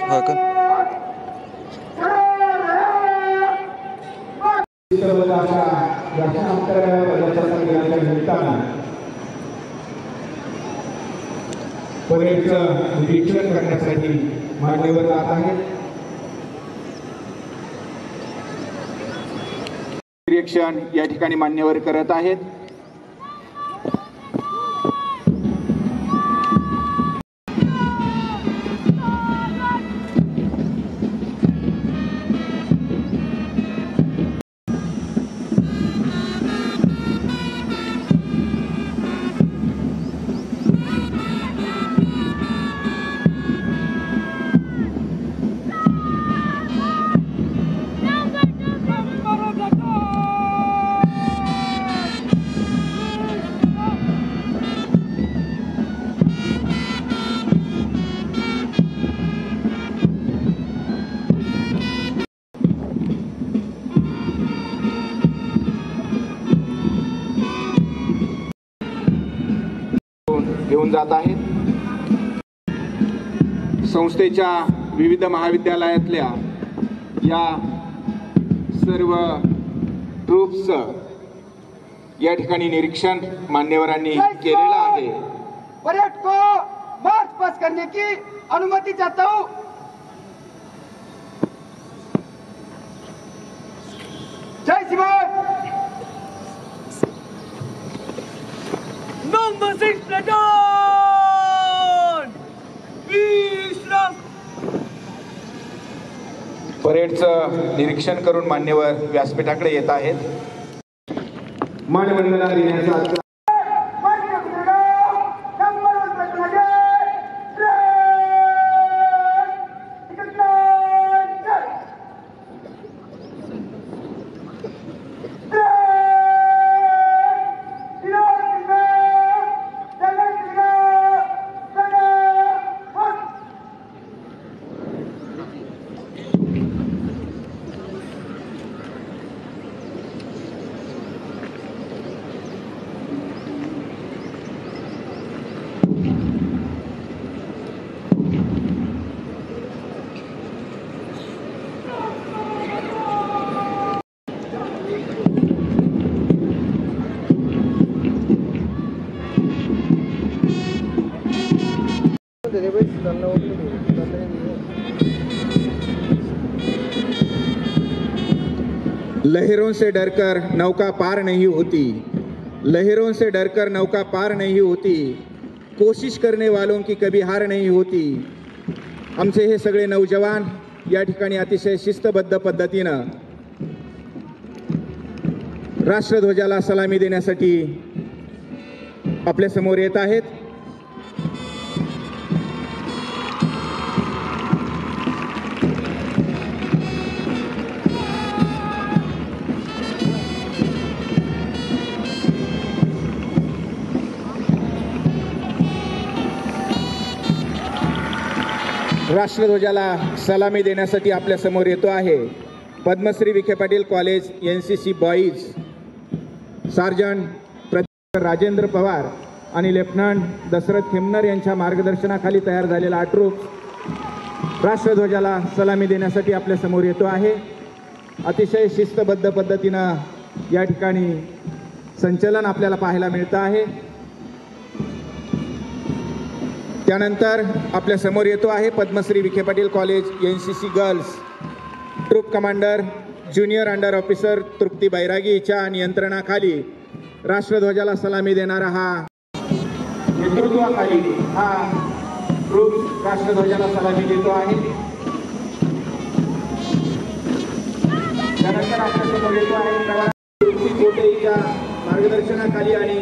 हा का परेडचं निरीक्षण करण्यासाठी मान्यवर जात आहेत। निरीक्षण या ठिकाणी मान्यवर करत आहेत। घेऊन जात आहेत। संस्थेच्या विविध महाविद्यालयातल्या या सर्व ट्रूप्स या ठिकाणी निरीक्षण मान्यवरांनी केलेलं आहे। परेड को मार्च पास करने की अनुमति चाहता हूँ। जय शिवाय। Number 6 platoon! विश्राम। परेडचं निरीक्षण करून मान्यवर व्यासपीठाकडे येत आहेत। मानवंदना देण्याचा लहरों से डरकर नौका पार नहीं होती, लहरों से डरकर नौका पार नहीं होती, कोशिश करने वालों की कभी हार नहीं होती। आमचे हे सगळे नौजवान या ठिकाणी अतिशय शिस्तबद्ध पद्धतीनं राष्ट्रध्वजाला सलामी देण्यासाठी आपल्या समोर येत आहेत। राष्ट्रध्वजाला सलामी देण्यासाठी आपल्या समोर येतो आहे Padmashri Vikhe Patil college NCC boys sergeant Rajendra Pawar आणि लेफ्टनंट दशरथ खेमनर यांच्या मार्गदर्शनाखाली तयार झालेला ट्रूप राष्ट्रध्वजाला सलामी देण्यासाठी आपल्या समोर येतो आहे। अतिशय शिस्तबद्ध पद्धतीनं या ठिकाणी संचलन आपल्याला पाहायला मिळतं आहे। त्यानंतर आपल्या समोर येतो आहे Padmashri Vikhe Patil college NCC girls troop commander junior under officer Trupti बैरागीच्या नियंत्रणाखाली राष्ट्रध्वजाला सलामी देणारा हा नेतृत्वाखाली हा ट्रूप राष्ट्रध्वजाला सलामी देतो आहे। त्यानंतर आपल्या समोर येतो आहे तृप्ती कोटेच्या मार्गदर्शनाखाली आणि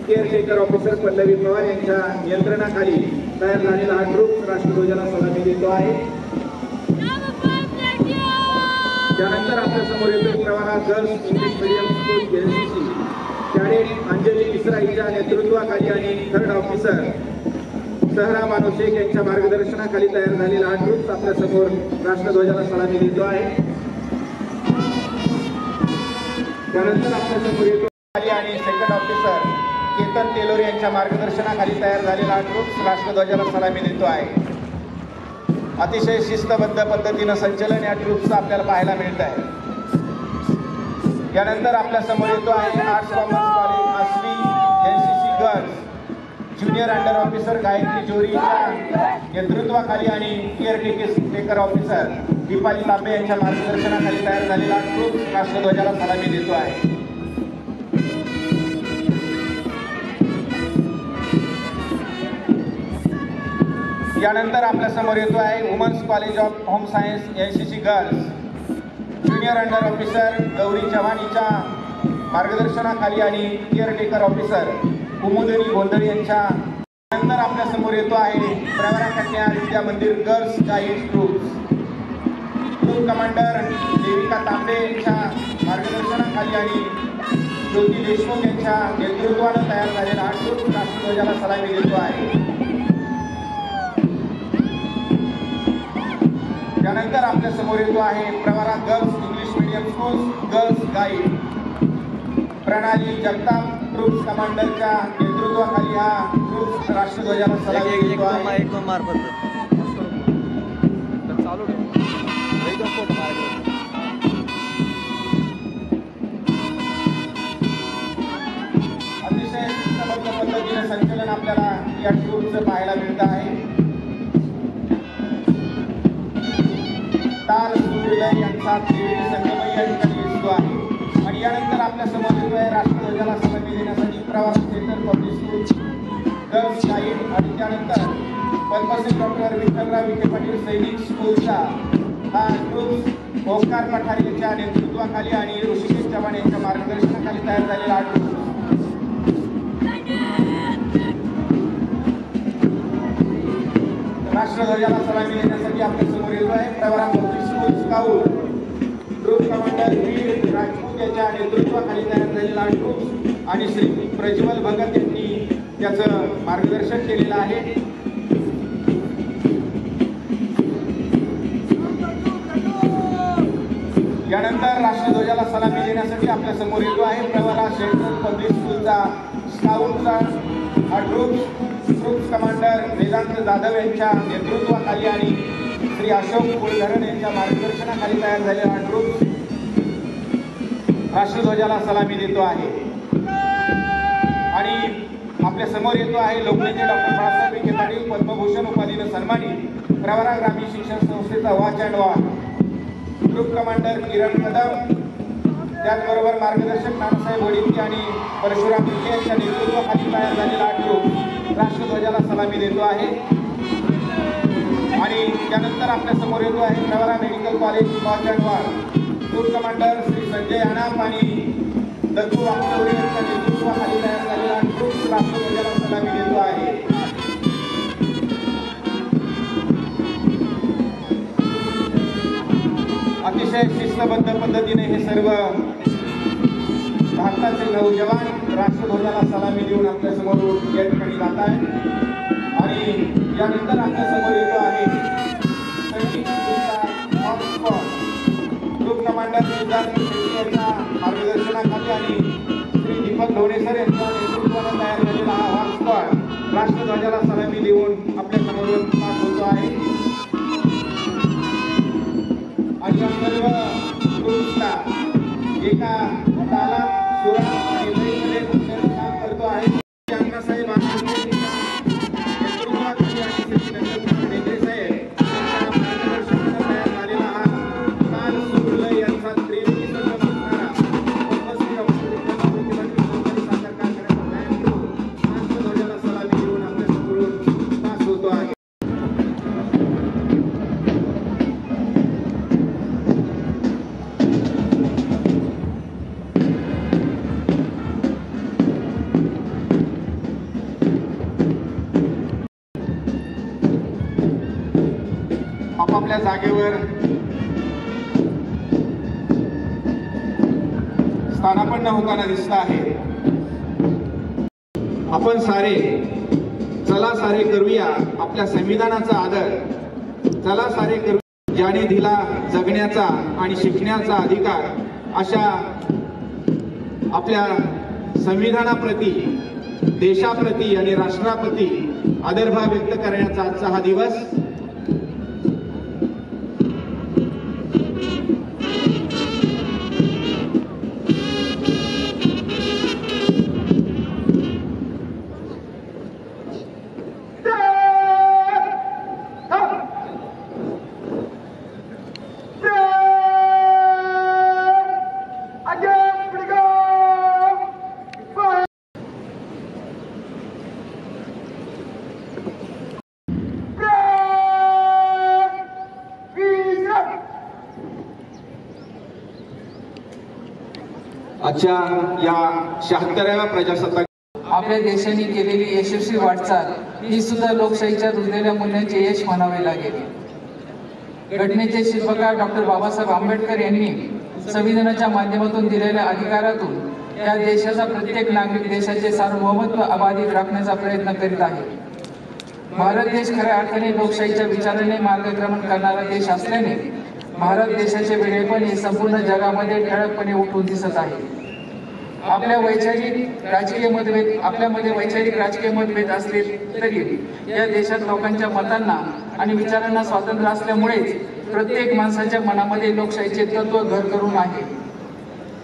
केअरटेकर ऑफिसर पल्लवी पवार यांच्या नियंत्रणाखाली तयार झालेला हा ट्रूप राष्ट्रध्वजाला सलामी देतो आहे। त्यानंतर आपल्या समोर येतो प्रवाहा girls English medium school NCC cadet Anjali Mishra यांच्या नेतृत्वाखाली आणि थर्ड ऑफिसर सहरा मानो शेख यांच्या मार्गदर्शनाखाली तयार झालेला हा ट्रूप आपल्या समोर राष्ट्रध्वजाला सलामी देतो आहे। त्यानंतर आपल्या समोर येतो आणि सेकंड ऑफिसर केतन तेलोर यांच्या मार्गदर्शनाखाली तयार झालेला हा ट्रूप राष्ट्रध्वजाला सलामी देतो आहे। अतिशय शिस्तबद्ध पद्धतीनं संचलन या ट्रूपचं आपल्याला पाहायला मिळत आहे. यानंतर आपल्या समोर येतो आहे arts commerce college Ashvi NCC girls junior under officer Gayatri जोरीच्या नेतृत्वाखाली आणि केअर ऑफिसर दीपाली तांबे यांच्या मार्गदर्शनाखाली तयार झालेला ट्रूप राष्ट्रध्वजाला सलामी देतो आहे. यानंतर आपल्या समोर येतो आहे women's college of home science NCC girls junior under officer Gauri चव्हाणीच्या मार्गदर्शनाखाली आणि केअरटेकर ऑफिसर कुमुदिनी गोंधळे यांच्या. नंतर आपल्या समोर येतो आहे Pravara Kanya Vidya Mandir girls guide group commander Devika Tambe यांच्या मार्गदर्शनाखाली आणि ज्योती देशमुख यांच्या नेतृत्वानं तयार झालेला हा ग्रुप राष्ट्रध्वजाला सलामी देतो आहे. त्यानंतर आपल्या समोर येतो आहे Pravara girls English medium school girls guide प्रणाली जगताप ट्रूप्स कमांडरच्या नेतृत्वाखाली हा ट्रूप्स राष्ट्रध्वजाला सलामी देतो आहे. अतिशय शिस्तबद्ध पद्धतीने संचलन आपल्याला या ट्रूपचं पाहायला मिळत आहे. ताल सूर्य यांचा त्रिवेणी संगमय या ठिकाणी दिसतो आहे. आणि यानंतर आपल्या समोर येतो आहे राष्ट्रध्वजाला सलामी देण्यासाठी प्रवास centre public school girls guide आणि त्यानंतर पद्मश्री डॉक्टर विठ्ठलराव विखे पाटील सैनिक स्कूलचा हा ग्रुप ओंकार पठारे यांच्या नेतृत्वाखाली आणि ऋषिकेश चव्हाण यांच्या मार्गदर्शनाखाली तयार झालेला हा ग्रुप राष्ट्रध्वजाला सलामी देण्यासाठी आपल्या समोर येतो आहे. Pravara public school scout group commander Veer Rajput यांच्या नेतृत्वाखाली तयार झालेला ग्रुप आणि श्री प्रज्वल भगत यांनी त्याचं मार्गदर्शन केलेलं आहे. यानंतर राष्ट्रध्वजाला सलामी देण्यासाठी आपल्या समोर येतो आहे प्रवरा सेंट्रल पब्लिक स्कूलचा स्काउटचा हा ग्रुप कमांडर वेदांत जाधव यांच्या नेतृत्वाखाली आणि श्री अशोक कुलधरण यांच्या मार्गदर्शनाखाली तयार झालेला हा ग्रुप राष्ट्रध्वजाला सलामी देतो आहे. आणि आपल्या समोर येतो आहे लोकनेते डॉक्टर बाळासाहेब विखे पाटील पद्मभूषण उपाधीनं सन्मानित प्रवरा ग्रामीण शिक्षण संस्थेचा watch and walk group commander Kiran Kadam त्याचबरोबर मार्गदर्शक नानासाहेब वडिकी आणि परशुराम विखे यांच्या नेतृत्वाखाली तयार झालेला हा ग्रुप राष्ट्रध्वजाला सलामी देतो आहे. आणि त्यानंतर आपल्या समोर येतो आहे Pravara medical college watch and walk group commander Shri Sanjay अनाप आणि दत्तू वाकचौरे यांच्या नेतृत्वाखाली तयार झालेला ग्रुप राष्ट्रध्वजाला सलामी देतो आहे. अतिशय शिस्तबद्ध पद्धतीने हे सर्व भारताचे नौजवान राष्ट्रध्वजाला सलामी देऊन आपल्या समोर या ठिकाणी जात आहे. आणि यानंतर आपल्या समोर येतो आहे ग्रुप कमांडर सिद्धार्थ शेट्टी यांच्या मार्गदर्शनाखाली आणि श्री दीपक ढोणेसर यांच्या नेतृत्वाने तयार झालेला हा हॉक स्क्वॉड राष्ट्रध्वजाला सलामी देऊन आपल्या समोर पास होतो आहे. आणि या सर्व ग्रुप्सला एका तालात सुरात आणि लयीमध्ये काम करतो आहे. अण्णासाहेब आंबेडकर नेतृत्वाखाली आणि श्री नंदकुमार बेंद्रे साहेब यांच्या मार्गदर्शनाने तयार झालेला हा ताल सूर लय यांचा त्रिवेणी संगम असणारा पद्मश्री डॉक्टर विठ्ठलराव विखे पाटील साखर कारखान्याचा बँड ग्रुप राष्ट्रध्वजाला सलामी देऊन आपल्या समोरून पास होतो आहे. आपापल्या जागेवर स्थानापन्न होताना दिसत आहे. आपण सारे चला सारे करूया आपल्या संविधानाचा आदर. चला सारे करूया ज्याने दिला जगण्याचा आणि शिकण्याचा अधिकार. अशा आपल्या संविधानाप्रती देशाप्रती आणि राष्ट्राप्रती आदरभाव व्यक्त करण्याचा आजचा हा दिवस. आजच्या या 76व्या प्रजासत्ताक आपल्या देशाने केलेली यशस्वी वाटचाल ही सुद्धा लोकशाहीच्या रुजलेल्या मूल्यांचे यश म्हणावे लागेल। घटनेचे शिल्पकार डॉक्टर बाबासाहेब आंबेडकर यांनी संविधानाच्या माध्यमातून दिलेल्या अधिकारातून या देशाचा प्रत्येक नागरिक देशाचे सार्वभौमत्व अबाधित राखण्याचा प्रयत्न करीत आहे। भारत देश खऱ्या अर्थाने लोकशाहीच्या विचाराने मार्गक्रमण करणारा देश असल्याने भारत देशाचे वेगळेपण हे संपूर्ण जगामध्ये ठळकपणे उठून दिसत आहे। आपल्यामध्ये वैचारिक राजकीय मतभेद असले तरी या देशात लोकांच्या मतांना आणि विचारांना स्वातंत्र्य असल्यामुळेच प्रत्येक माणसाच्या मनामध्ये लोकशाहीचे तत्व घर करून आहे।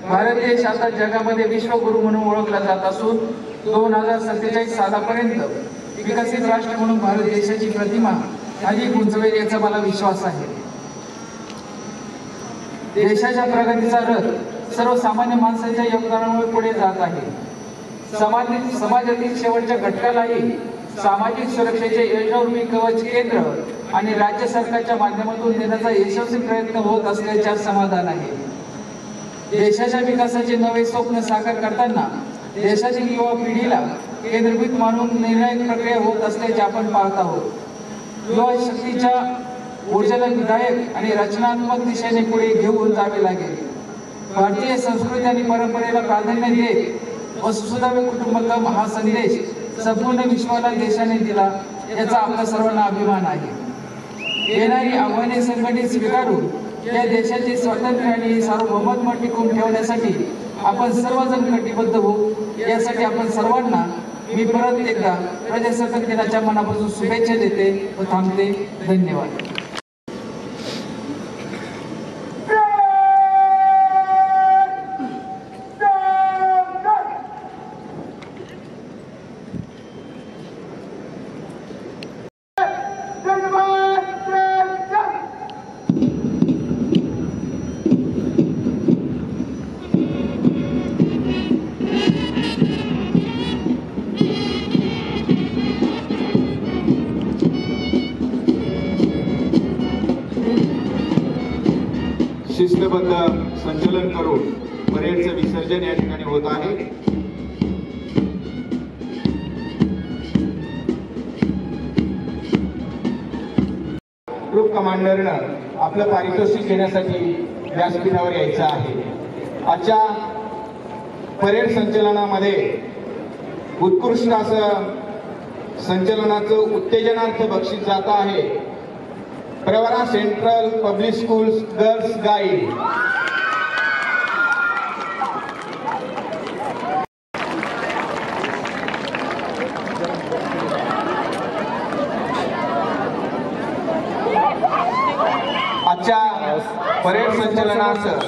भारत देश आता जगामध्ये विश्वगुरू म्हणून ओळखला जात असून 2047 सालापर्यंत विकसित राष्ट्र म्हणून भारत देशाची प्रतिमा अधिक उंचवेल याचा मला विश्वास आहे। देशाच्या प्रगतीचा रथ सर्वसामान्य माणसाच्या योगदानामुळे पुढे जात आहे। समाजातील शेवटच्या घटकालाही सामाजिक सुरक्षेचे योजनारूपी कवच केंद्र आणि राज्य सरकारच्या माध्यमातून देण्याचा यशस्वी प्रयत्न होत असल्याचे समाधान आहे। देशाच्या विकासाचे नवे स्वप्न साकार करताना देशातील युवा पिढीला केंद्रभूत मानून निर्णायक प्रक्रिया होत असल्याचे आपण पाहत आहोत। युवा शक्तीच्या ऊर्जेला विधायक आणि रचनात्मक दिशेने पुढे घेऊन जावे लागेल। भारतीय संस्कृती आणि परंपरेला प्राधान्य देत वसुधैव कुटुंबकम हा संदेश संपूर्ण विश्वाला देशाने दिला याचा आपल्या सर्वांना अभिमान आहे। येणारी आव्हाने संघटित स्वीकारून या देशाचे स्वातंत्र्य आणि सार्वभौमत्व टिकवून ठेवण्यासाठी आपण सर्वजण कटिबद्ध होऊ यासाठी आपण सर्वांना मी परत एकदा प्रजासत्ताक दिनाच्या मनापासून शुभेच्छा देते व थांबते। धन्यवाद। शिस्तबद्ध संचलन करून परेडचं विसर्जन या ठिकाणी होत आहे। ग्रुप कमांडरनं आपलं पारितोषिक घेण्यासाठी व्यासपीठावर यायचं आहे। आजच्या परेड संचलनामध्ये उत्कृष्ट असं संचलनाचं उत्तेजनार्थ बक्षीस जात आहे Pravara central public school girls guide. आजच्या परेड संचलनाचं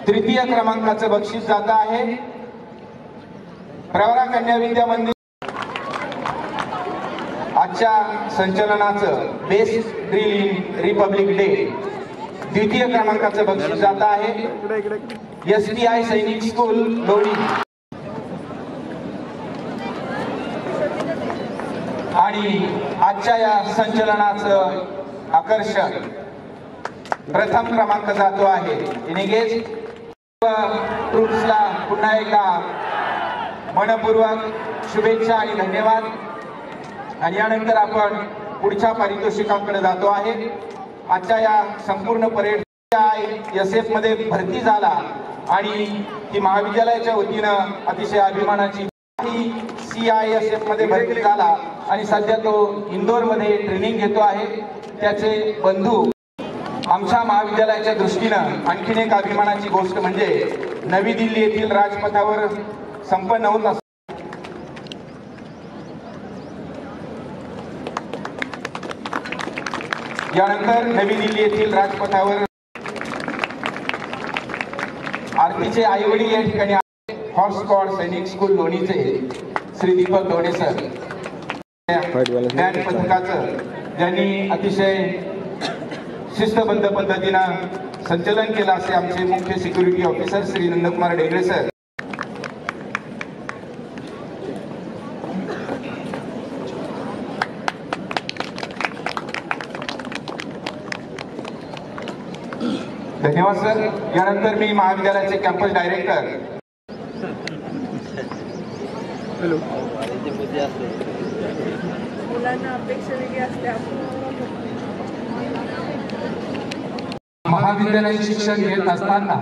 तृतीय क्रमांकाचं बक्षीस जात आहे प्रवरा कन्या विद्या मंदिर। आजच्या संचलनाचं best drill in Republic day द्वितीय क्रमांकाचं बक्षीस जात आहे SPI सैनिक स्कूल लोणी। आणि आजच्या या संचलनाचं आकर्षण प्रथम क्रमांक जातो आहे इनिगेज ट्रूप्सला पुन्हा एकदा मनपूर्वक शुभेच्छा आणि धन्यवाद। आणि यानंतर आपण पुढच्या पारितोषिकांकडे जातो आहे। आजच्या या संपूर्ण परेड SF मध्ये भरती झाला आणि ती महाविद्यालयाच्या वतीनं अतिशय अभिमानाची CISF मध्ये भरती झाला आणि सध्या तो इंदोरमध्ये ट्रेनिंग घेतो आहे। त्याचे बंधू आमच्या महाविद्यालयाच्या दृष्टीनं आणखीन एक अभिमानाची गोष्ट म्हणजे नवी दिल्ली येथील राजपथावर संपन्न होत असतो। यानंतर नवी दिल्ली येथील राजपथावर आरतीचे आई वडील या ठिकाणी हॉर्स स्क्वॉड सैनिक स्कूल लोणीचे श्री दीपक ढोणे सर बँड पथकाचं ज्यांनी अतिशय शिस्तबद्ध पद्धतीनं संचलन केलं असे आमचे मुख्य security officer Shri Nandkumar Degale sir. धन्यवाद सर. यानंतर मी महाविद्यालयाचे कॅम्पस डायरेक्टर मुलांना अपेक्षा वेगळी असते. महाविद्यालयीन शिक्षण घेत असताना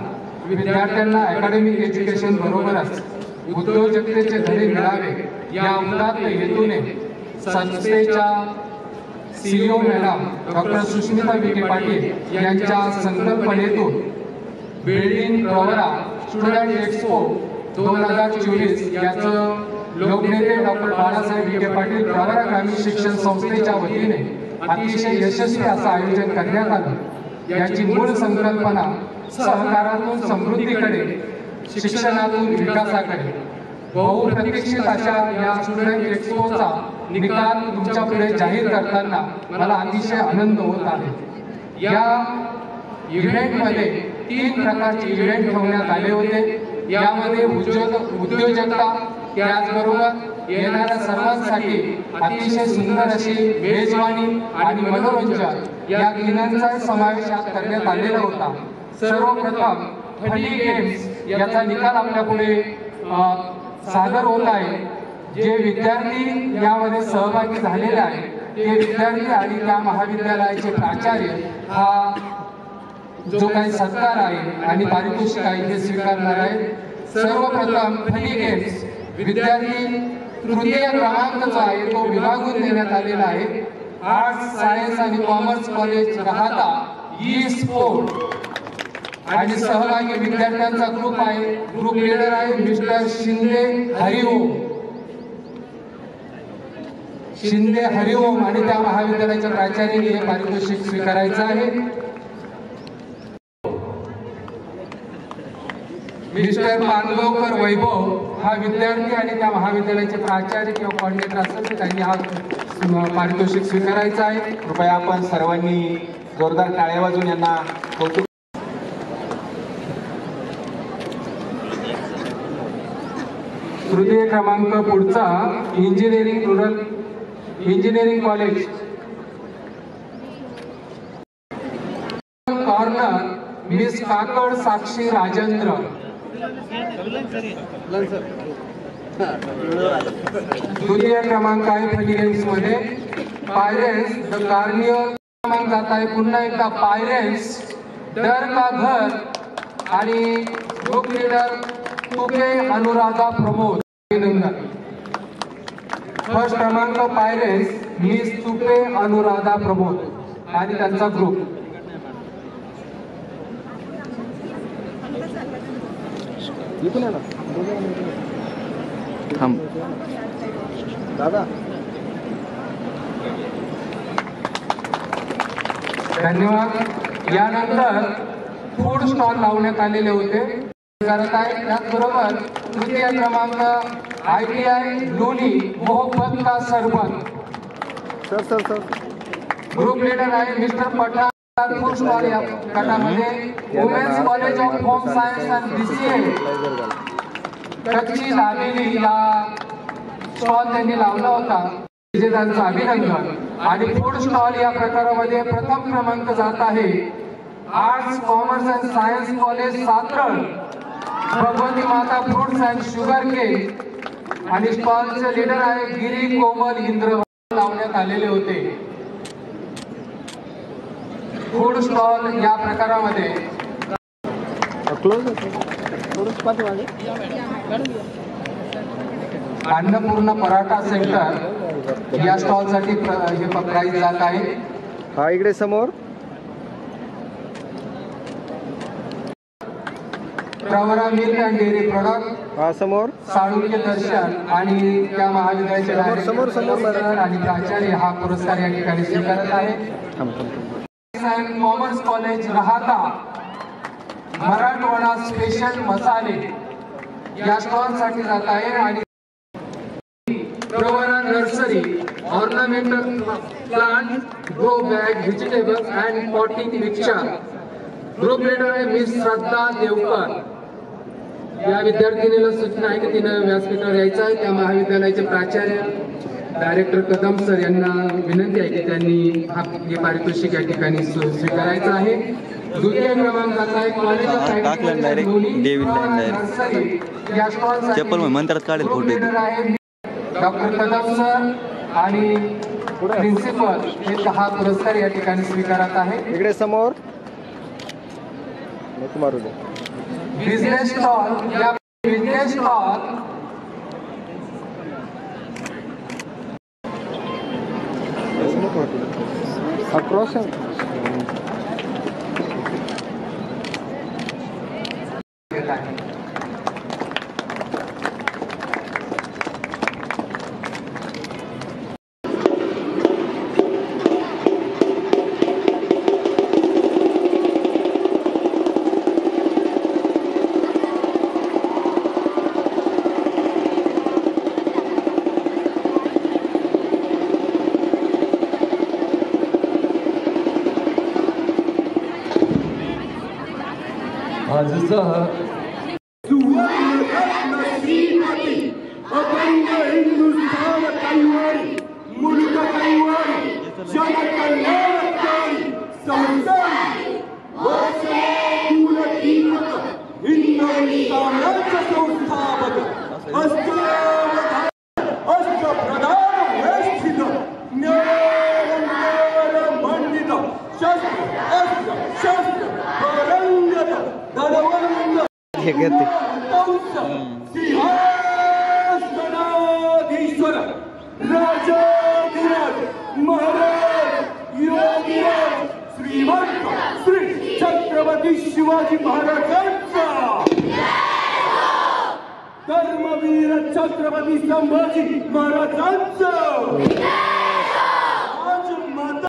विद्यार्थ्यांना अकॅडमिक एज्युकेशन बरोबरच उद्योजकतेचे धडे मिळावे या उदात्त हेतूने संस्थेच्या CEO madam doctor Sushmita Vikhe Patil यांच्या संकल्पनेतून बिल्डिंग प्रवरा स्टुडंट एक्सपो 2024 याचं लोकनेते डॉक्टर बाळासाहेब विखे पाटील प्रवरा ग्रामीण शिक्षण संस्थेच्या वतीने अतिशय यशस्वी असं आयोजन करण्यात आलं. याची मूळ संकल्पना सहकारातून समृद्धीकडे, शिक्षणातून विकासाकडे. बहुप्रतीक्षित अशा या स्टुडंट एक्सपोचा निकाल तुमच्या पुढे जाहीर करताना मला अतिशय आनंद होत आहे. या इव्हेंटमध्ये 3 प्रकारचे इव्हेंट ठेवण्यात आले होते. यामध्ये उद्योजकता, त्याचबरोबर येणाऱ्या सर्वांसाठी अतिशय सुंदर अशी मेजवानी आणि मनोरंजन या तिन्हांचा समावेश करण्यात आलेला होता. सर्वप्रथम फनी गेम्स याचा निकाल आपल्या पुढे सादर होत आहे. जे विद्यार्थी यामध्ये सहभागी झालेले आहेत ते विद्यार्थी आणि त्या महाविद्यालयाचे प्राचार्य हा जो काही सत्कार आहे आणि पारितोषिक आहे ते स्वीकारणार आहे. सर्वप्रथम फनी गेम्स विद्यार्थी तृतीय क्रमांक जो आहे तो विभागून देण्यात आलेला आहे. आर्ट्स, सायन्स आणि कॉमर्स कॉलेज राहता ई स्पोर्ट आणि सहभागी विद्यार्थ्यांचा ग्रुप आहे. ग्रुप लीडर आहे मिस्टर शिंदे हरिओम आणि त्या महाविद्यालयाच्या प्राचार्यांनी हे पारितोषिक स्वीकारायचं आहे. मिस्टर पानगावकर वैभव हा विद्यार्थी आणि त्या महाविद्यालयाचे प्राचार्य किंवा कॉर्डिनेटर असेल तर त्यांनी हा पारितोषिक स्वीकारायचा आहे. कृपया आपण सर्वांनी जोरदार टाळ्या वाजवून यांना कौतुक. तृतीय क्रमांक पुढचा इंजिनिअरिंग कॉलेज कॉर्नर मिस काकड साक्षी राजेंद्र. द्वितीय क्रमांक आहे फनी गेम्स मध्ये पायरेट्स द कार्नियल. क्रमांक जात आहे पुन्हा एकदा पायरेट्स डर का घर आणि group leader Tuke Anuradha Pramod. First क्रमांक पायरेट्स मिस तुके अनुराधा प्रमोद आणि त्यांचा ग्रुप. धन्यवाद. यानंतर फूड स्टॉल लावण्यात आलेले होते करत आहे. त्याचबरोबर तृतीय क्रमांक ITI लोणी मोहब्बत का सरबत. ग्रुप लीडर आहे मिस्टर पठाण. फूड स्टॉल या गटामध्ये women's college of home science and BCA kachchi dabeli या स्टॉल त्यांनी लावला होता. विजेत्यांचं अभिनंदन. आणि फूड स्टॉल या प्रकारामध्ये प्रथम क्रमांक जात आहे arts, commerce and science college Satral Bhagwati Mata fruits and sugar cake आणि स्टॉलचे लीडर आहे गिरी कोमल इंद्र. लावण्यात आलेले होते. फूड स्टॉल या प्रकारामध्ये अन्नपूर्णा पराठा सेंटर या स्टॉल साठी हे प्राइस जात आहे. हा इकडे समोर Pravara milk and dairy product हा समोर साळुंके दर्शन आणि त्या महाविद्यालयाचे डायरेक्टर आणि प्राचार्य हा पुरस्कार या ठिकाणी स्वीकारत आहे. कॉमर्स कॉलेज राहता मराठवाडा स्पेशल मसाले या स्टॉल साठी जात आहे. आणि Pravara nursery ornamental plant grow bag vegetables and potting mixture. Group leader आहे मिस श्रद्धा देवकर. या विद्यार्थिनीला सूचना आहे की तिनं व्यासपीठावर यायचं आहे. त्या महाविद्यालयाचे प्राचार्य डायरेक्टर कदम सर यांना विनंती आहे की त्यांनी हे पारितोषिक या ठिकाणी स्वीकारायचं आहे. द्वितीय क्रमांकाचा आहे कॉलेज टाकलं डायरेक्ट डेव्हिड लाईन डायरेक्ट चप्पल मंत्रात काढेल फोटो डॉक्टर कदम सर आणि प्रिन्सिपल हे 10 पुरस्कार या ठिकाणी स्वीकारत आहे. इकडे समोर बिझनेस स्टॉल या बिझनेस स्टॉल अक्रॉस येत आहे. आजचा अखंड हिंदुस्थान कैवारी मुल्क कैवारी जन कल्याणकारी संस्थान हिंदवी साम्राज्य संस्थापक अष्टप्रधान वेष्टित न्यायंकर मंडित शस्त्र अस्त्र शस्त्र परंगत धनवंत सिंहासनाधीश्वर राजाधिराज महाराज योगीराज श्रीमंत श्री छत्रपती शिवाजी महाराजांचा धर्मवीर छत्रपती संभाजी महाराजांचा राजमाता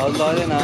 बाजूला आले ना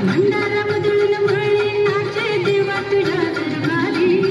भंडारा बदलून वळले नाचे देवा तुझ्या दरबारी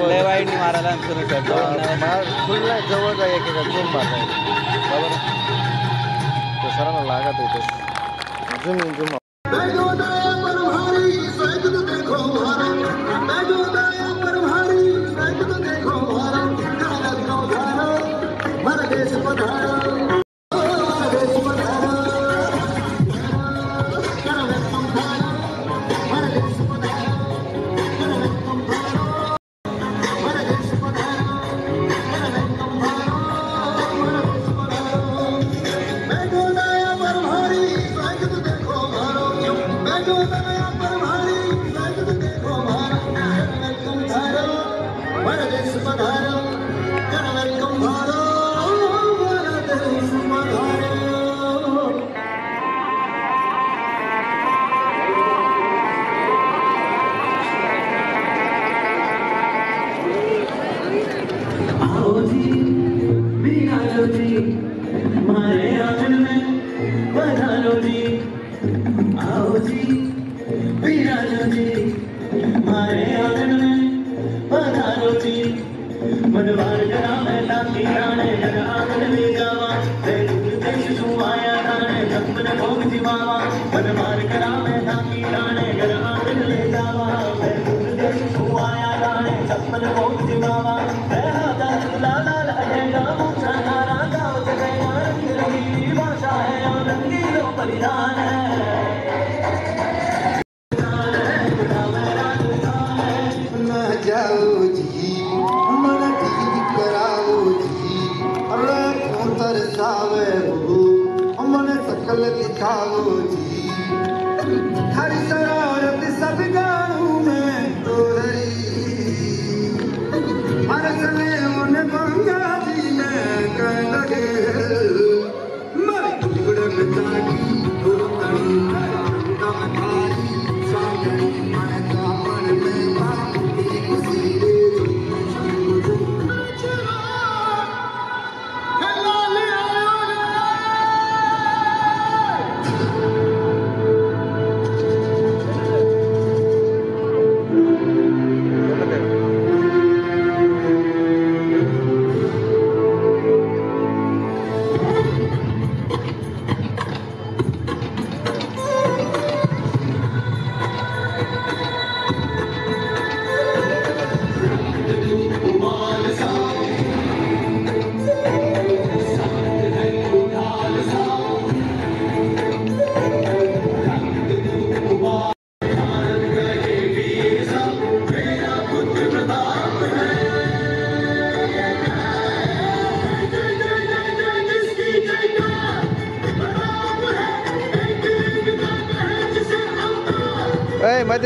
लय वाईट मारायला फुल जवळ जाय एकेका झूम मारताय बरोबर सरांना लागत होते झूम झूम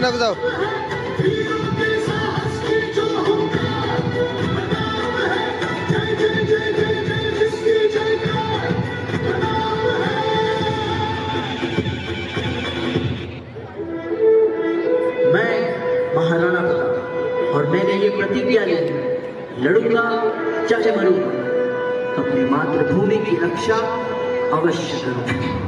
वरती नको जाऊ. मैं महाराणा प्रताप और मैंने ये प्रतिज्ञा ली है, लड़ूंगा चाहे मरूंगा, अपनी मातृभूमि की रक्षा अवश्य करूंगा.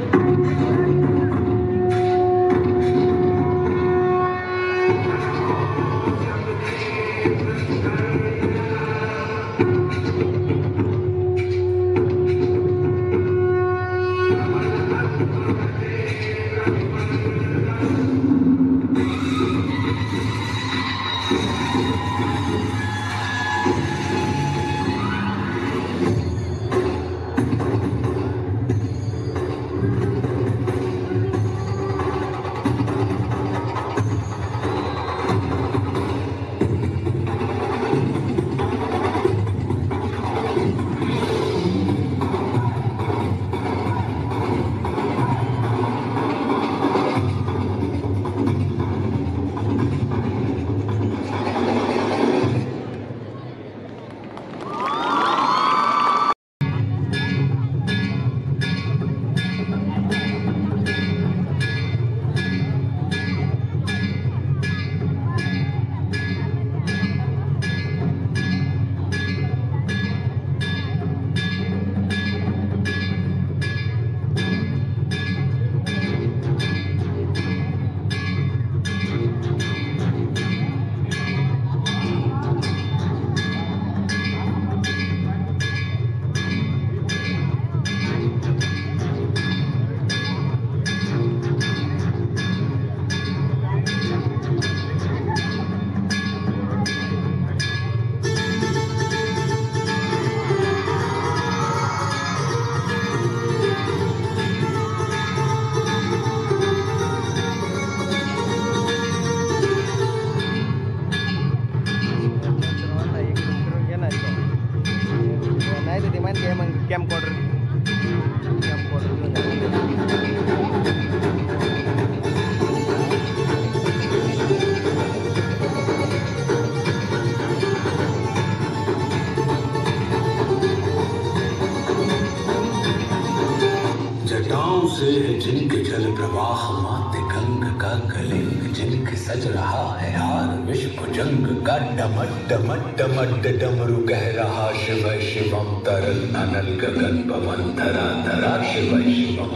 जटाओं से है जिनके जल प्रवाह माते गंग का कलिंग, जिनके सज रहा है हार विश्व जंग का डमट डमट डमट डमरू कह रहा शिव शिवम तरल अनल गगन पवन धरा धरा शिव शिवम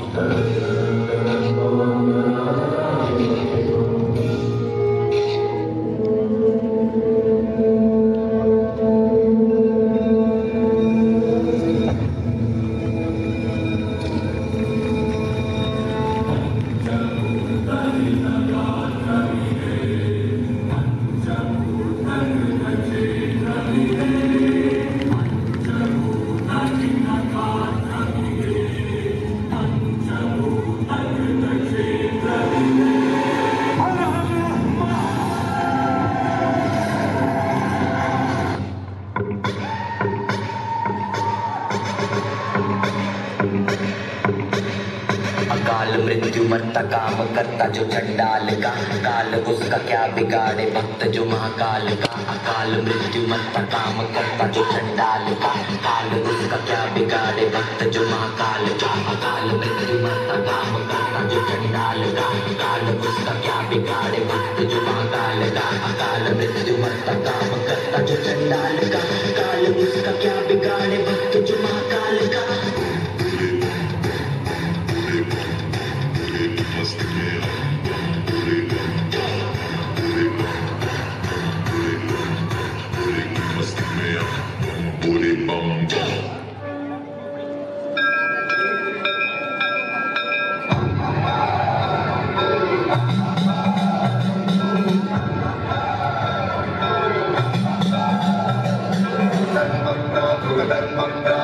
मृत्यु मरता काम करता जो चंडाल का, काल उसका क्या बिगाड़े भक्त जो महाकाल का. अकाल मृत्यु मरता काम करता जो चंडाल का, काल उसका क्या बिगाड़े भक्त जो महाकाल का. अकाल मृत्यु मरता काम करता जो चंडाल का, काल उसका क्या बिगाड़े भक्त जो महाकाल का. अकाल मृत्यु मरता काम करता जो चंडाल का, काल उसका क्या बिगाड़े भक्त जो महाकाल का. Thank you.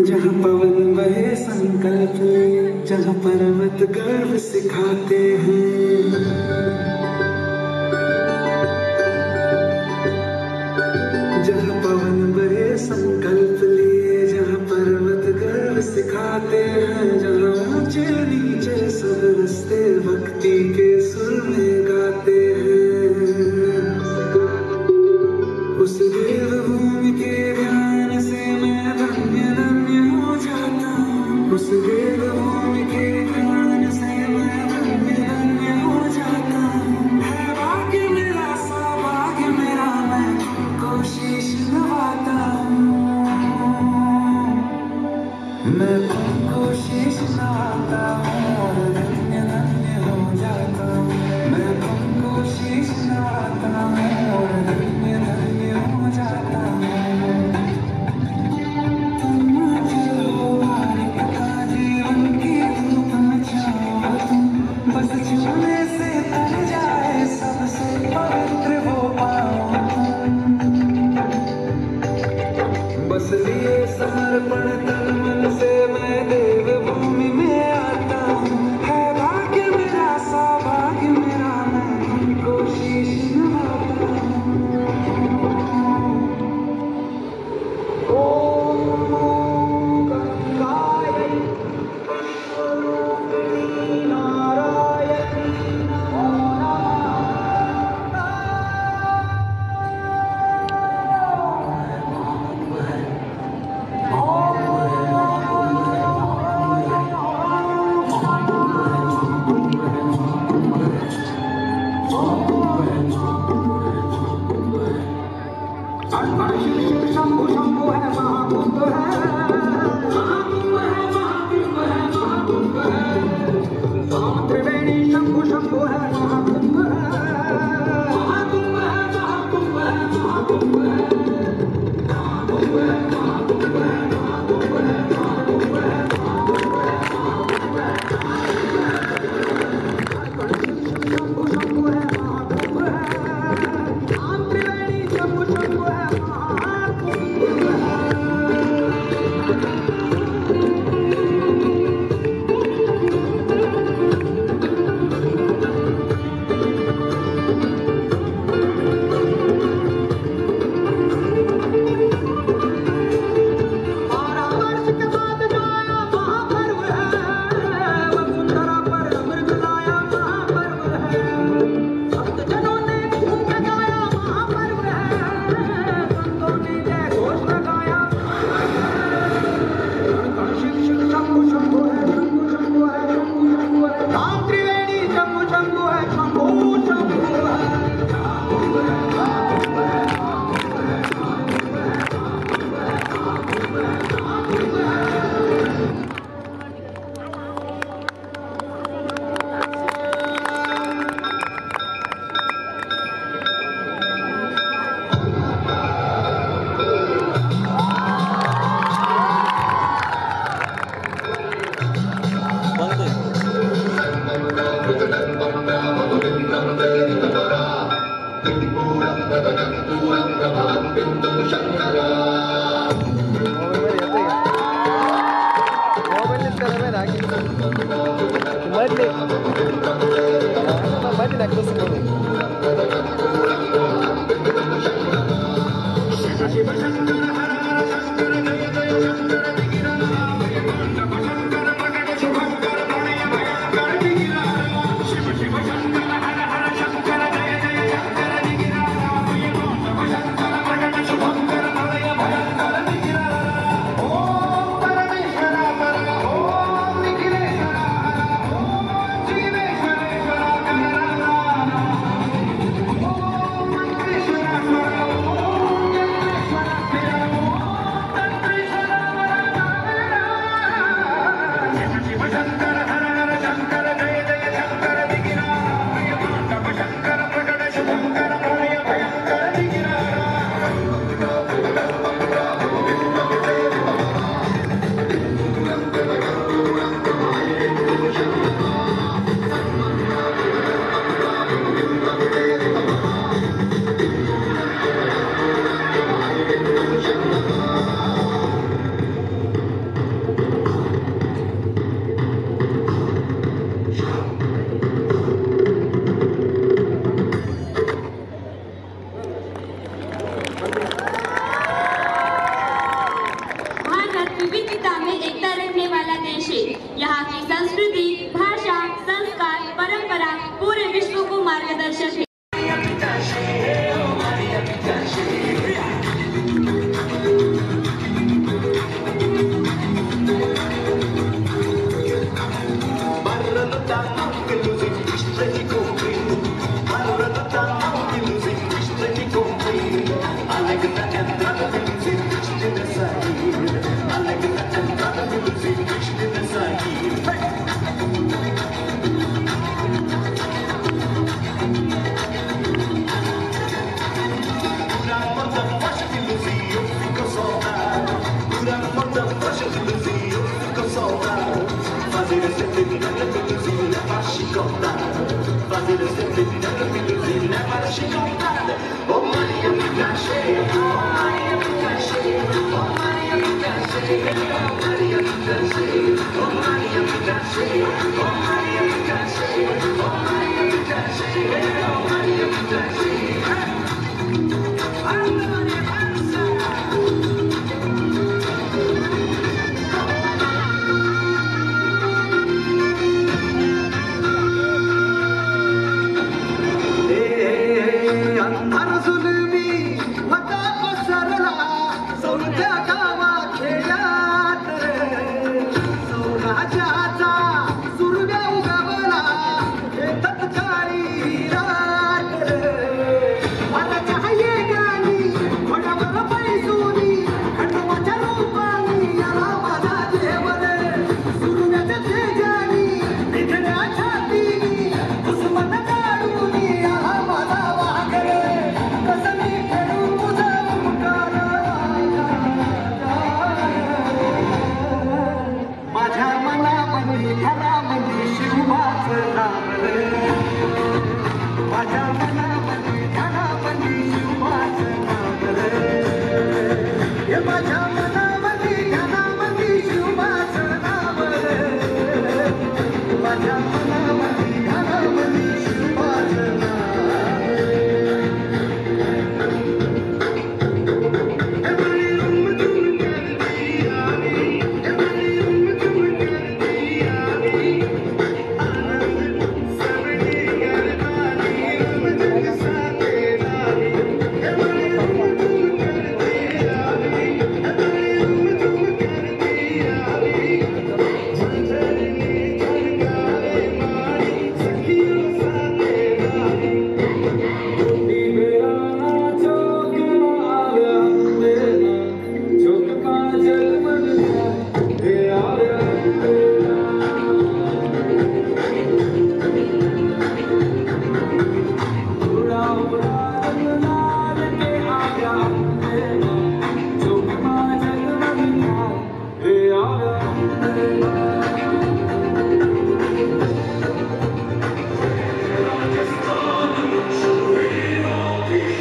जहाँ पवन बहे संकल्प में, जहाँ पर्वत गर्व सिखाते हैं, जहाँ पवन बहे संकल्प लिए, जहाँ पर्वत गर्व सिखाते हैं, जहाँ ऊंचे नीचे सब रस्ते भक्ति के सुर में गाते हैं, उस देवभूमि के ध्यान से मैं धन्य धन्य हो जाता हूँ, उस देवभूमि के ध्यान से मैं धन्य धन्य हो जाता हूँ।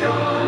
Show.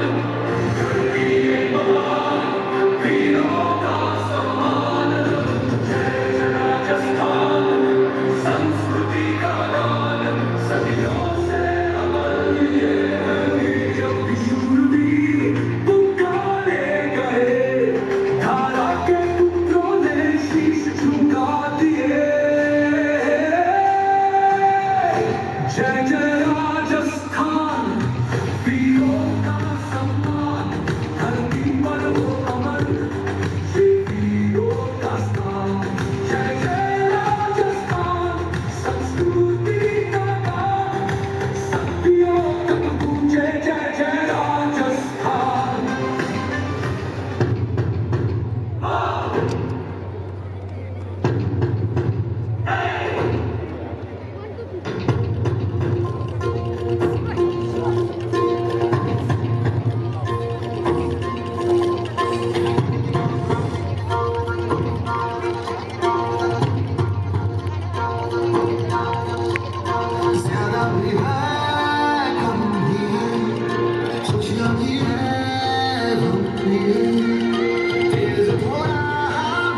भी है, तेज थोड़ा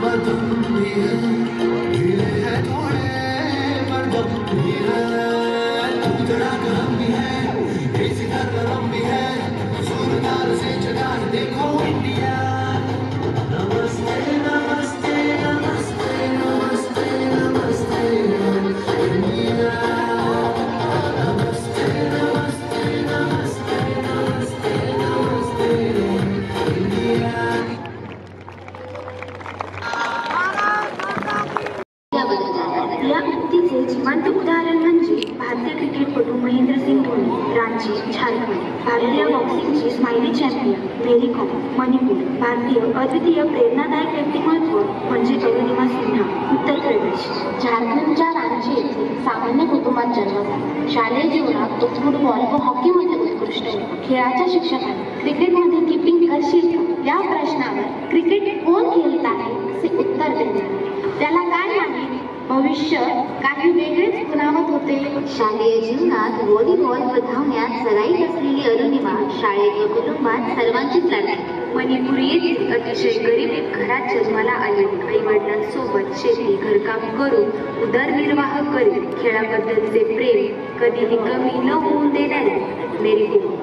मधुर भी है, ढीले है थोड़े पर दम भी है, थोड़ा गरम भी है, इसी गरम भी है, जोरदार से चढ़ा देखो इंडिया। नमस्ते नमस्ते नमस्ते नमस्ते नमस्ते इंडिया। नमस्ते नमस्ते नमस्ते नमस्ते नमस्ते इंडिया। या उक्तीचे जिवंत उदाहरण म्हणजे भारतीय क्रिकेटपटू महेंद्रसिंग धोनी, रांची, झारखंड. भारतीय बॉक्सिंगची स्माइली चॅम्पियन मेरी कॉम, मणिपूर. भारतीय अद्वितीय प्रेरणादायक व्यक्तिमत्व म्हणजे अरुणिमा सिन्हा, उत्तर प्रदेश. झारखंडच्या रांची येथे सामान्य कुटुंबात जन्म झाला. शालेय जीवनात तो फुटबॉल व हॉकीमध्ये उत्कृष्ट होता. खेळाच्या शिक्षकांनी क्रिकेटमध्ये कीपिंग करशील का या प्रश्नावर क्रिकेट कोण खेळत आहे असे उत्तर दिले. त्याला काय माहिती, भविष्य काही वेगळेच खुणावत होते. शालेय जीवनात व्हॉलीबॉल व धावण्यात सराईत असलेली अरुणिमा शाळेत व कुटुंबात सर्वांचीच लाडकी. मणिपूर येथील अतिशय गरीब घरात जन्माला आली. आई वडिलांसोबत शेती घरकाम करून उदरनिर्वाह करीत खेळाबद्दलचे प्रेम कधीही कमी न होऊन देणारे मेरी कॉम.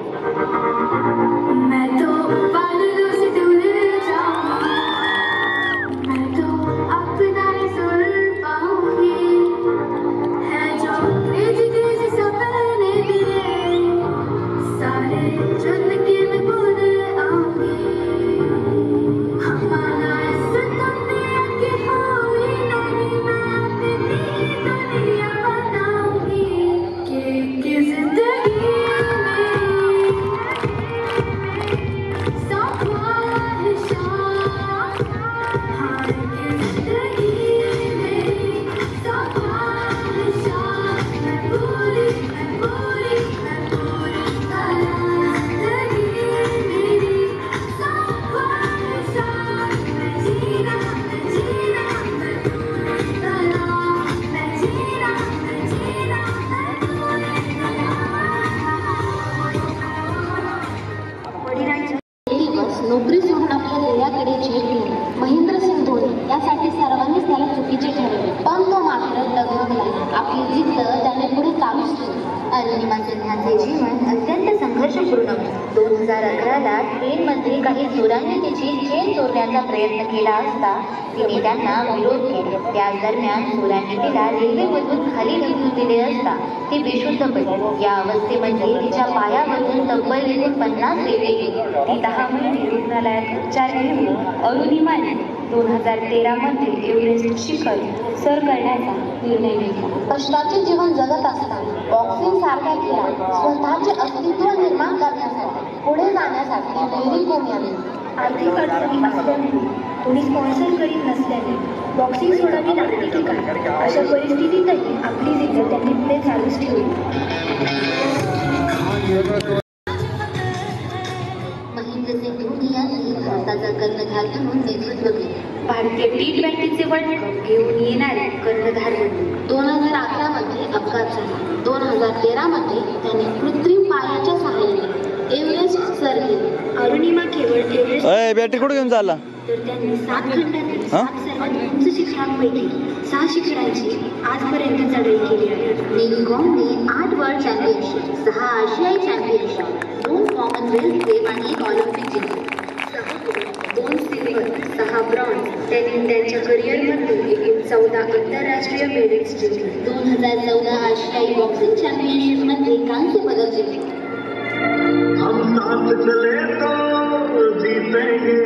नोकरी सोडून आपल्या ध्येयाकडे झेप घेणे महेंद्रसिंग धोनी यासाठी सर्वांनीच त्याला चुकीचे ठरवले, पण तो मात्र डगमगला. आपली जिद्द त्याने पुढे चालूच ठेवली. अरुणिमा सिन्हाचे जीवन अत्यंत संघर्षपूर्ण होते. 2011ला ट्रेनमध्ये काही चोरांनी तिची चेन चोरण्याचा प्रयत्न केला असता तिने त्यांना विरोध केला. त्याच दरम्यान चोरांनी तिला रेल्वेमधून खाली ढकलून दिले असता ती बेशुद्ध पडली. या अवस्थेमध्ये तिच्या पायावरून तब्बल 50 रेल्वे गेली. ती 10 महिने रुग्णालयात उपचार घेऊन अरुणिमाने 2013 मध्ये एव्हरेस्ट शिखर सर करण्याचा निर्णय घेतला. कष्टाचे जीवन जगत असताना बॉक्सिंग सारख्या खेळात स्वतःचे अस्तित्व निर्माण करण्यासाठी पुढे जाण्यासाठी मेरी कॉम यांनी आर्थिक अडचणी असल्याने कोणी स्पॉन्सर करीत नसल्याने बॉक्सिंग सोडावी लागली की काय अशा परिस्थितीतही आपली जिद्द त्यांनी पुढे चालूच ठेवली. महेंद्रसिंग धोनी यांनी भारताचा कर्णधार म्हणून नेतृत्व केले. भारतीय T20चे वर्ल्ड कप घेऊन येणारे कर्णधार बनले. 2011 मध्ये अपघात झाला. 2013 मध्ये त्यांनी कृत्रिम पायाच्या सहाय्याने एव्हरेस्ट सर केले. अरुणिमा केवळ एव्हरेस्ट बॅटरी कुठे घेऊन चालला तर त्यांनी 7 खंडातील 7 सर्वात उंच शिखरांपैकी 6 शिखरांची आजपर्यंत चढाई केली आहे. मेरी कॉमने 8 वर्ल्ड चॅम्पियनशिप, 6 आशियाई चॅम्पियनशिप, 2 कॉमनवेल्थ गेम आणि 1 ऑलिम्पिक जिंकले. 2 सिल्वर, 6 ब्रॉन्झ. त्यांनी त्यांच्या करिअरमध्ये एकूण 14 आंतरराष्ट्रीय मेडल्स जिंकले. 2014 आशियाई बॉक्सिंग चॅम्पियनशिपमध्ये कांस्य पदक जिंकले. हम साथ चले तो जीतेंगे.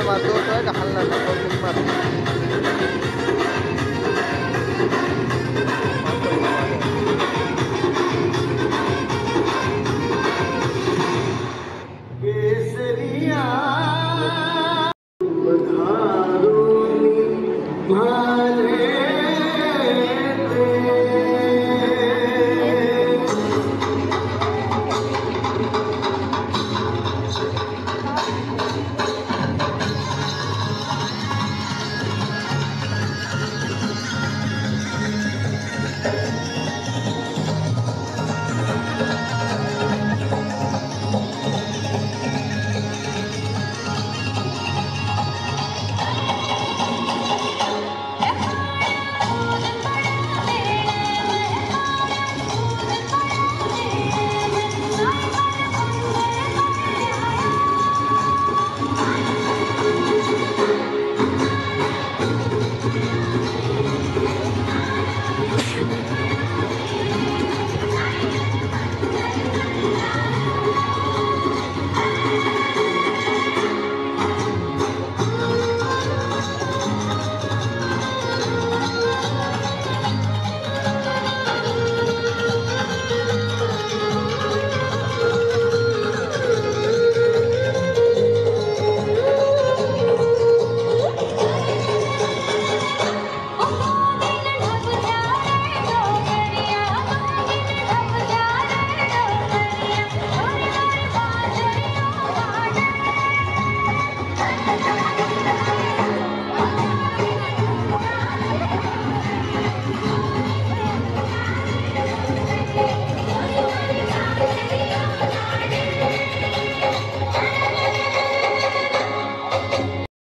तिकडे मारतो का हल्ला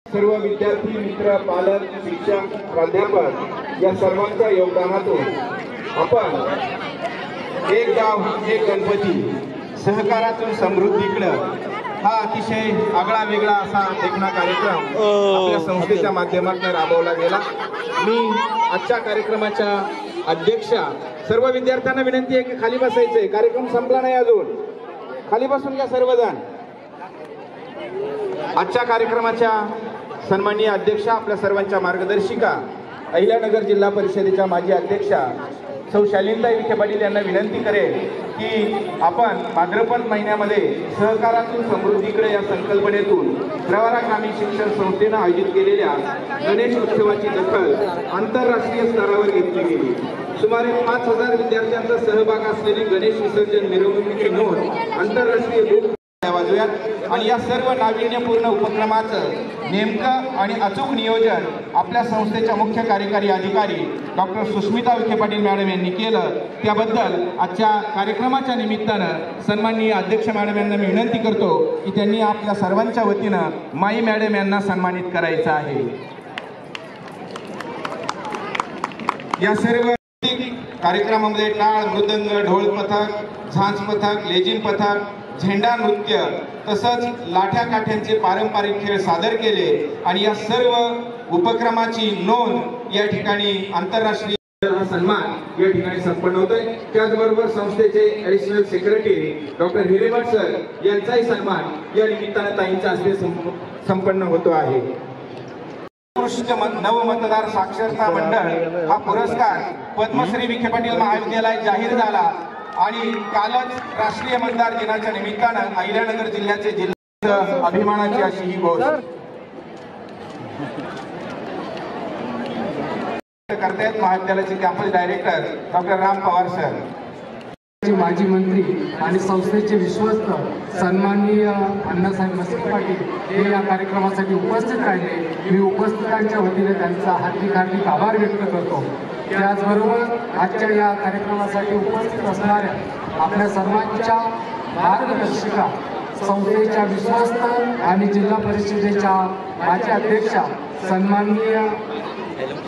सर्व विद्यार्थी मित्र, पालक, शिक्षक, प्राध्यापक या सर्वांच्या योगदानातून आपण एक गाव एक गणपती सहकारातून समृद्धीकडं हा अतिशय आगळा वेगळा असा देखणा कार्यक्रम आपल्या संस्थेच्या माध्यमातून राबवला गेला। मी आजच्या कार्यक्रमाच्या अध्यक्षा सर्व विद्यार्थ्यांना विनंती आहे की खाली बसायचंय, कार्यक्रम संपला नाही अजून, खाली बसून घ्या सर्वजण। आजच्या कार्यक्रमाच्या सन्माननीय अध्यक्षा, आपल्या सर्वांच्या मार्गदर्शिका, अहिल्यानगर जिल्हा परिषदेच्या माजी अध्यक्षा सौ शालिनीताई विखे पाटील यांना विनंती करेल की आपण भाद्रपद महिन्यामध्ये सहकारातून समृद्धीकडे या संकल्पनेतून प्रवरा ग्रामीण शिक्षण संस्थेनं आयोजित केलेल्या गणेश उत्सवाची दखल आंतरराष्ट्रीय स्तरावर घेतली गेली। सुमारे 5000 विद्यार्थ्यांचा सहभाग असलेली गणेश विसर्जन मिरवणुकीची नोंद आंतरराष्ट्रीय लोक वाजवूयात आणि या सर्व नाविन्यपूर्ण उपक्रमाचं नेमकं आणि अचूक नियोजन आपल्या संस्थेच्या मुख्य कार्यकारी अधिकारी डॉक्टर सुस्मिता विखे पाटील मॅडम यांनी केलं। त्याबद्दल आजच्या कार्यक्रमाच्या निमित्तानं सन्माननीय अध्यक्ष मॅडम यांना मी विनंती करतो की त्यांनी आपल्या सर्वांच्या वतीनं माई मॅडम यांना सन्मानित करायचं आहे। या सर्व कार्यक्रमामध्ये टाळ, मृदंग, ढोल पथक, झांज पथक, लेझिम पथक, झेंडा नृत्य तसंच लाठ्या काठ्यांचे पारंपरिक खेळ सादर केले आणि या सर्व उपक्रमाची नोंद या ठिकाणी आंतरराष्ट्रीय सन्मान या ठिकाणी संपन्न होतोय। त्याचबरोबर संस्थेचे additional secretary doctor Hiremath sir यांचाही सन्मान या निमित्तानं ताईंच्या हस्ते संपन्न होतो आहे। उत्कृष्ट नवमतदार साक्षरता मंडळ हा पुरस्कार पद्मश्री विखे पाटील महाविद्यालयात जाहीर झाला आणि कालच राष्ट्रीय मतदार दिनाच्या निमित्तानं अहिल्यानगर जिल्ह्याचे जिल्हा अभिमानाची अशी ही गोष्ट करतायत महाविद्यालयाचे campus director doctor Ram Pawar sir, माजी मंत्री आणि संस्थेचे विश्वस्त सन्माननीय अण्णासाहेब मस्के पाटील हे या कार्यक्रमासाठी उपस्थित राहिले। मी उपस्थितांच्या वतीने त्यांचा हार्दिक आभार व्यक्त करतो। त्याचबरोबर आजच्या या कार्यक्रमासाठी उपस्थित असणाऱ्या आपल्या सर्वांच्या मार्गदर्शिका, संस्थेच्या विश्वस्त आणि जिल्हा परिषदेच्या माजी अध्यक्षा सन्माननीय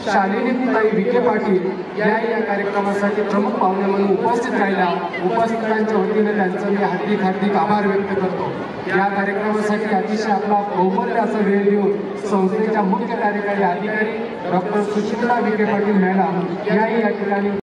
शालिनीताई विखे पाटील या कार्यक्रमासाठी प्रमुख पाहुणे म्हणून उपस्थित राहिल्या। उपस्थितांच्या वतीने त्यांचं मी हार्दिक आभार व्यक्त करतो। या कार्यक्रमासाठी अतिशय आपला बहुमूल्य असा वेळ देऊन संस्थेच्या मुख्य कार्यकारी अधिकारी डॉक्टर सुशीला विखे पाटील मॅडम या ठिकाणी